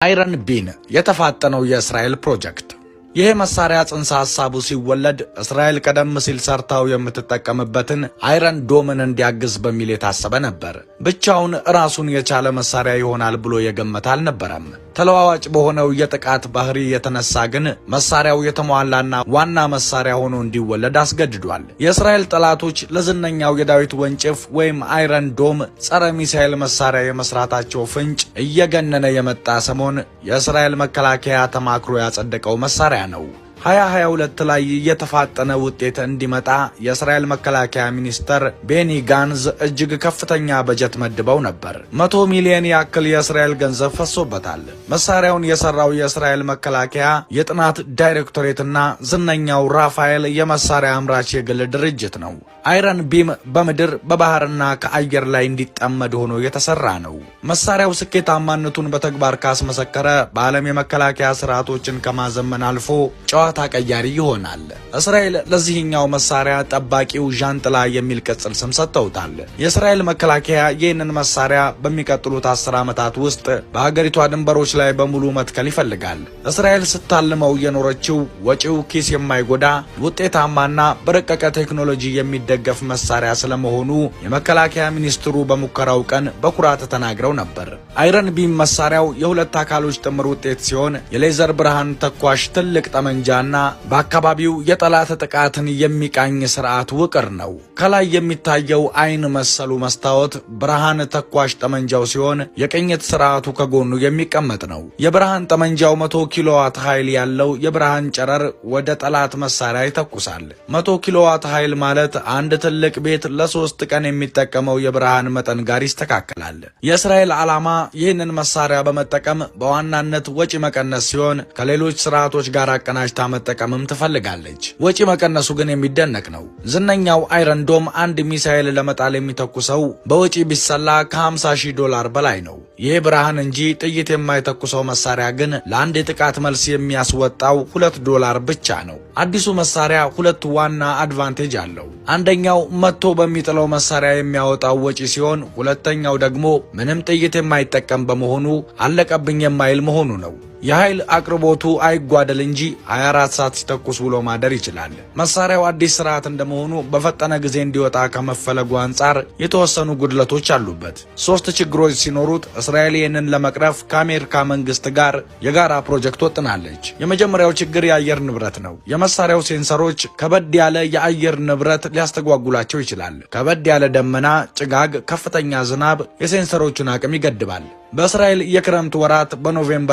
አይረን ቢን የተፋጠነው የእስራኤል ፕሮጀክት። ይህ መሳሪያ ጽንሰ ሐሳቡ ሲወለድ እስራኤል ቀደም ሲል ሰርታው የምትጠቀምበትን አይረን ዶምን እንዲያግዝ በሚል የታሰበ ነበር። ብቻውን ራሱን የቻለ መሳሪያ ይሆናል ብሎ የገመተ አልነበረም። ተለዋዋጭ በሆነው የጥቃት ባህሪ የተነሳ ግን መሳሪያው የተሟላና ዋና መሳሪያ ሆኖ እንዲወለድ አስገድዷል። የእስራኤል ጠላቶች ለዝነኛው የዳዊት ወንጭፍ ወይም አይረን ዶም ጸረ ሚሳኤል መሳሪያ የመስራታቸው ፍንጭ እየገነነ የመጣ ሰሞን የእስራኤል መከላከያ ተማክሮ ያጸደቀው መሳሪያ ነው። 2022 ላይ የተፋጠነ ውጤት እንዲመጣ የእስራኤል መከላከያ ሚኒስተር ቤኒ ጋንዝ እጅግ ከፍተኛ በጀት መድበው ነበር። 100 ሚሊዮን ያክል የእስራኤል ገንዘብ ፈሶበታል። መሳሪያውን የሰራው የእስራኤል መከላከያ የጥናት ዳይሬክቶሬትና ዝነኛው ራፋኤል የመሳሪያ አምራች የግል ድርጅት ነው። አይረን ቢም በምድር በባህርና ከአየር ላይ እንዲጠመድ ሆኖ የተሰራ ነው። መሳሪያው ስኬታማነቱን በተግባር ካስመሰከረ በዓለም የመከላከያ ስርዓቶችን ከማዘመን አልፎ ጨዋታ ቀያሪ ይሆናል። እስራኤል ለዚህኛው መሳሪያ ጠባቂው ዣንጥላ የሚል ቅጽል ስም ሰጥተውታል። የእስራኤል መከላከያ ይህንን መሳሪያ በሚቀጥሉት 10 ዓመታት ውስጥ በሀገሪቷ ድንበሮች ላይ በሙሉ መትከል ይፈልጋል። እስራኤል ስታልመው የኖረችው ወጪው ኪስ የማይጎዳ ውጤታማና በረቀቀ ቴክኖሎጂ የሚደገፍ መሳሪያ ስለመሆኑ የመከላከያ ሚኒስትሩ በሙከራው ቀን በኩራት ተናግረው ነበር። አይረን ቢም መሳሪያው የሁለት አካሎች ጥምር ውጤት ሲሆን የሌዘር ብርሃን ተኳሽ ትልቅ ጠመንጃና በአካባቢው የጠላት ጥቃትን የሚቃኝ ስርዓት ውቅር ነው። ከላይ የሚታየው አይን መሰሉ መስታወት ብርሃን ተኳሽ ጠመንጃው ሲሆን የቅኝት ስርዓቱ ከጎኑ የሚቀመጥ ነው። የብርሃን ጠመንጃው 100 ኪሎዋት ኃይል ያለው የብርሃን ጨረር ወደ ጠላት መሳሪያ ይተኩሳል። 100 ኪሎዋት ኃይል ማለት አንድ ትልቅ ቤት ለ3 ቀን የሚጠቀመው የብርሃን መጠን ጋር ይስተካከላል። የእስራኤል ዓላማ ይህንን መሳሪያ በመጠቀም በዋናነት ወጪ መቀነስ ሲሆን ከሌሎች ስርዓቶች ጋር አቀናጅታ መጠቀምም ትፈልጋለች። ወጪ መቀነሱ ግን የሚደነቅ ነው። ዝነኛው አይረን ዶም አንድ ሚሳኤል ለመጣል የሚተኩሰው በወጪ ቢሰላ $50,000 በላይ ነው። ይህ ብርሃን እንጂ ጥይት የማይተኩሰው መሳሪያ ግን ለአንድ የጥቃት መልስ የሚያስወጣው $2 ብቻ ነው። አዲሱ መሳሪያ ሁለት ዋና አድቫንቴጅ አለው። አንደኛው መጥቶ በሚጥለው መሳሪያ የሚያወጣው ወጪ ሲሆን፣ ሁለተኛው ደግሞ ምንም ጥይት የማይጠቀም በመሆኑ አለቀብኝ የማይል መሆኑ ነው። የኃይል አቅርቦቱ አይጓደል እንጂ 24 ሰዓት ሲተኩስ ውሎ ማደር ይችላል። መሳሪያው አዲስ ስርዓት እንደመሆኑ በፈጠነ ጊዜ እንዲወጣ ከመፈለጉ አንጻር የተወሰኑ ጉድለቶች አሉበት። 3 ችግሮች ሲኖሩት እስራኤል ይህንን ለመቅረፍ ከአሜሪካ መንግስት ጋር የጋራ ፕሮጀክት ወጥናለች። የመጀመሪያው ችግር የአየር ንብረት ነው። የመሳሪያው ሴንሰሮች ከበድ ያለ የአየር ንብረት ሊያስተጓጉላቸው ይችላል። ከበድ ያለ ደመና፣ ጭጋግ፣ ከፍተኛ ዝናብ የሴንሰሮቹን አቅም ይገድባል። በእስራኤል የክረምት ወራት በኖቬምበር